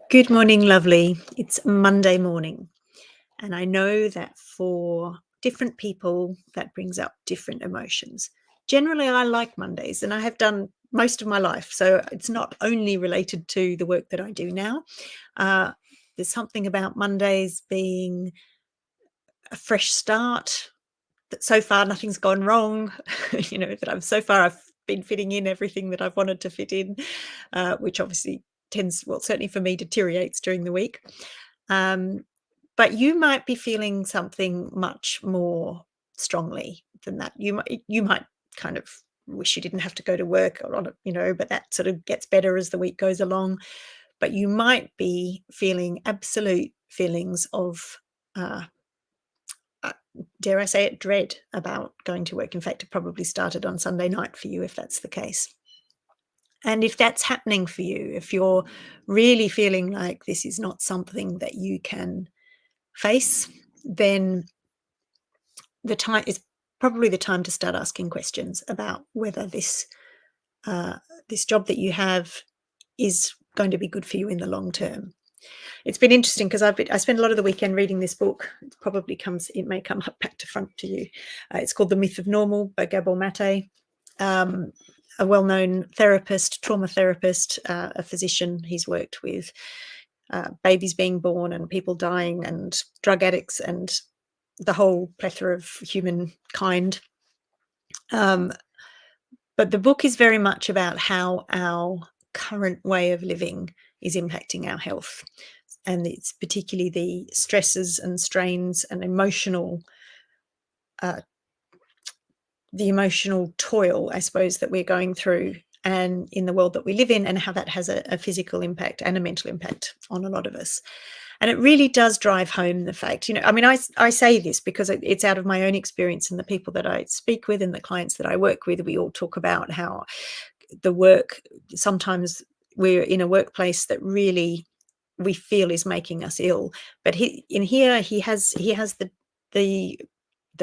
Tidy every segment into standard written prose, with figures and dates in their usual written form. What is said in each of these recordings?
Good morning, lovely. It's Monday morning, and I know that for different people, that brings up different emotions. Generally, I like Mondays, and I have done most of my life. So it's not only related to the work that I do now. Uh, there's something about Mondays being a fresh start, that so far nothing's gone wrong, that I've been fitting in everything that I've wanted to fit in, which obviously certainly for me, deteriorates during the week. Um, but you might be feeling something much more strongly than that. You might kind of wish you didn't have to go to work or on it, but that sort of gets better as the week goes along. But you might be feeling absolute feelings of uh, uh, dare I say it, dread about going to work. In fact, it probably started on Sunday night for you if that's the case. And if that's happening for you, if you're really feeling like this is not something that you can face, then the time is probably the time to start asking questions about whether this job that you have is going to be good for you in the long term. It's been interesting because I spent a lot of the weekend reading this book. It may come up back to front to you. It's called The Myth of Normal by Gabor Mate, a well-known therapist, trauma therapist, a physician. He's worked with babies being born and people dying and drug addicts and the whole plethora of humankind. But the book is very much about how our current way of living is impacting our health. And it's particularly the stresses and strains and the emotional toil, I suppose, that we're going through and in the world that we live in, and how that has a physical impact and a mental impact on a lot of us. And it really does drive home the fact, I say this because it's out of my own experience, and the people that I speak with and the clients that I work with, we all talk about how the work, sometimes we're in a workplace that really we feel is making us ill. But he has the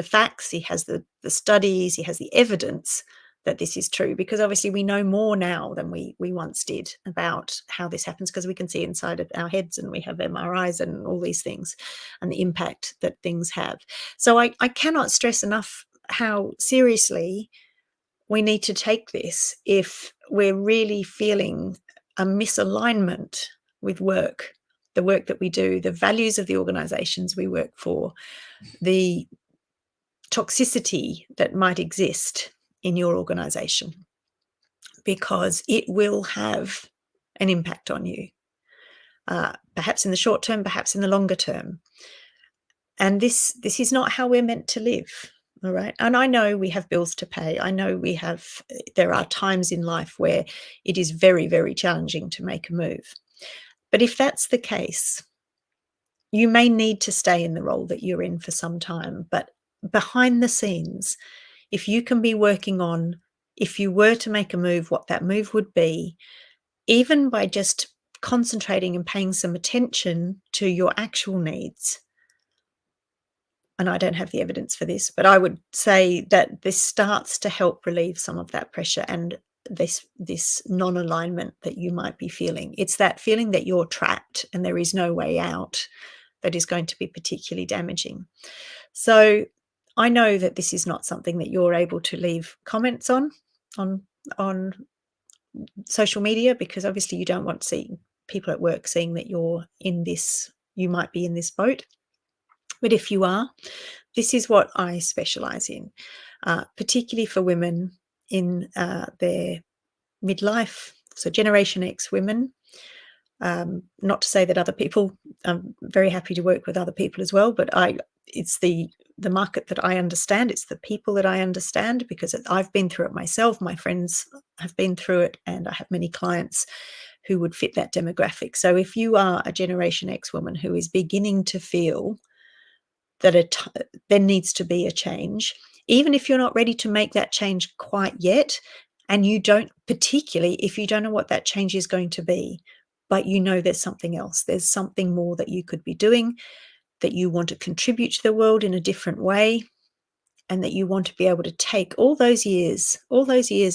facts, he has the studies, he has the evidence that this is true, because obviously we know more now than we once did about how this happens, because we can see inside of our heads and we have MRIs and all these things and the impact that things have. So I cannot stress enough how seriously we need to take this if we're really feeling a misalignment with work, the work that we do, the values of the organizations we work for, the toxicity that might exist in your organization, because it will have an impact on you, perhaps in the short term, perhaps in the longer term. And this is not how we're meant to live. All right. And I know we have bills to pay. I know there are times in life where it is very, very challenging to make a move. But if that's the case, you may need to stay in the role that you're in for some time. But behind the scenes, if you can be working on, if you were to make a move, what that move would be, even by just concentrating and paying some attention to your actual needs. And I don't have the evidence for this, but I would say that this starts to help relieve some of that pressure and this non-alignment that you might be feeling. It's that feeling that you're trapped and there is no way out that is going to be particularly damaging. So I know that this is not something that you're able to leave comments on social media, because obviously you don't want to see people at work seeing that you might be in this boat. But if you are, this is what I specialize in, particularly for women in their midlife, so Generation X women. Not to say that other people, I'm very happy to work with other people as well, but it's the market that I understand. It's the people that I understand, because I've been through it myself. My friends have been through it, and I have many clients who would fit that demographic. So if you are a Generation X woman who is beginning to feel that there needs to be a change, even if you're not ready to make that change quite yet, and particularly if you don't know what that change is going to be, but there's something else, there's something more that you could be doing, that you want to contribute to the world in a different way, and that you want to be able to take all those years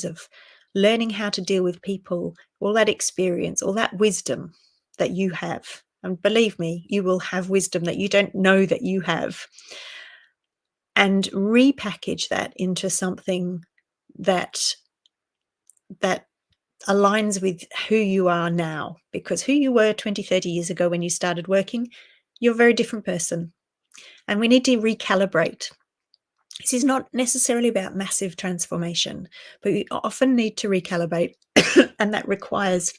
of learning how to deal with people, all that experience, all that wisdom, that you have. And believe me, you will have wisdom that you don't know that you have. And repackage that into something that that aligns with who you are now, because who you were 20, 30 years ago when you started working, you're a very different person. And we need to recalibrate. This is not necessarily about massive transformation, but we often need to recalibrate, and that requires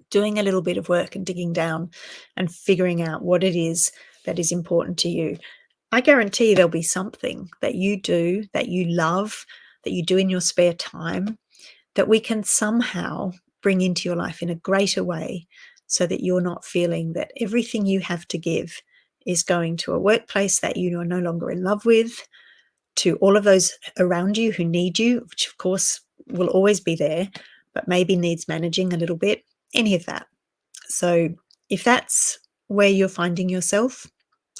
doing a little bit of work and digging down and figuring out what it is that is important to you. I guarantee there'll be something that you do, that you love, that you do in your spare time, that we can somehow bring into your life in a greater way, so that you're not feeling that everything you have to give is going to a workplace that you are no longer in love with, to all of those around you who need you, which of course will always be there, but maybe needs managing a little bit, any of that. So if that's where you're finding yourself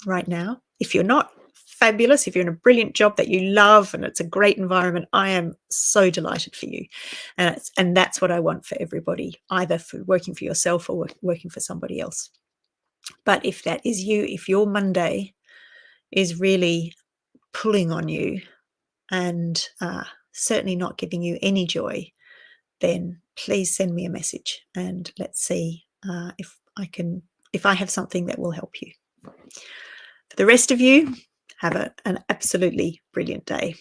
right now, if you're not, fabulous. If you're in a brilliant job that you love and it's a great environment, I am so delighted for you. And that's what I want for everybody, either for working for yourself or working for somebody else. But if that is you, if your Monday is really pulling on you and certainly not giving you any joy, then please send me a message and let's see if I have something that will help you. For the rest of you, have an absolutely brilliant day.